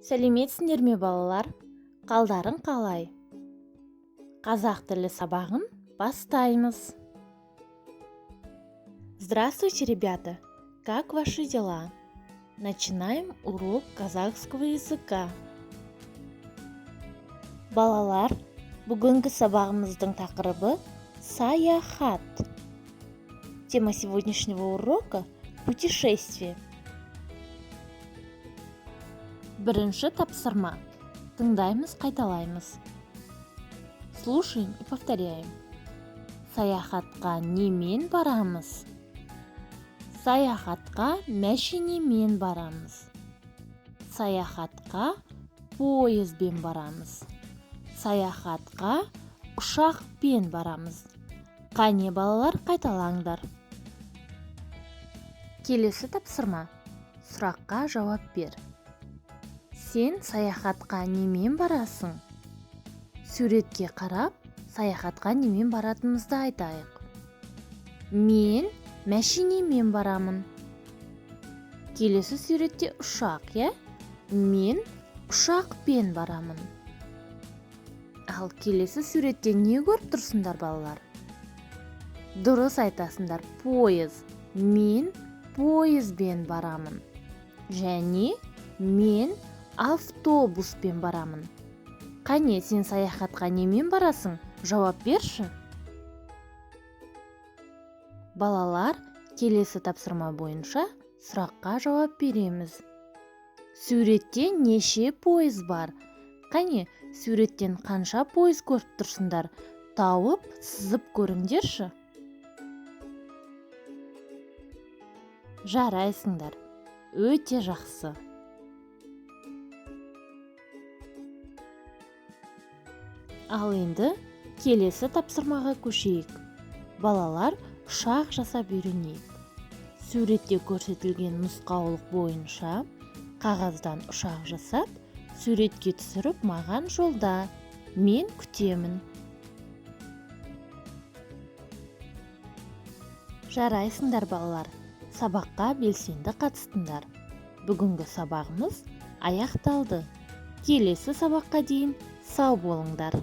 Сәлеметсіңдер ме балалар? Қалдарың қалай? Қазақ тілі сабағын бастаймыз. Здравствуйте, ребята! Как ваши дела? Начинаем урок казахского языка. Балалар, бүгінгі сабағымыздың тақырыбы саяхат. Тема сегодняшнего урока – путешествие. Бірінші тапсырма. Тыңдаймыз, қайталаймыз. Слушаем и повторяем. Саяхатқа немен барамыз? Саяхатқа мәшинемен барамыз. Саяхатқа поездбен барамыз. Саяхатқа ұшақпен барамыз. Қане балалар, қайталаңдар. Келесі тапсырма. Сұраққа жауап бер. Сен саяхатқа немен барасың? Суретке қарап, саяхатқа немен баратынымызды айтайық. Мен мәшинемен барамын. Келесі суретте ұшақ, е? Мен ұшақпен барамын. Ал келесі суретте не көріп тұрсыңдар балалар? Дұрыс айтасыңдар, поезд. Мен поездбен барамын. Және мен автобуспен барамын. Қане, сен саяхатқа немен барасың? Жауап берші. Балалар, келесі тапсырма бойынша сұраққа жауап береміз. Суретте неше пойыз бар? Қане, суреттен қанша пойыз көріп тұрсыңдар? Тауып, сызып көріңдерші. Жарайсыңдар. Өте жақсы. Ал енді келесі тапсырмаға көшейік. Балалар, ұшақ жасап үйренейік. Суретте көрсетілген нұсқаулық бойынша қағаздан ұшақ жасап, суретке түсіріп маған жолда. Мен күтемін. Жарайсыңдар балалар. Сабаққа белсенді қатыстыңдар. Бүгінгі сабағымыз аяқталды. Келесі сабаққа дейін сау болыңдар.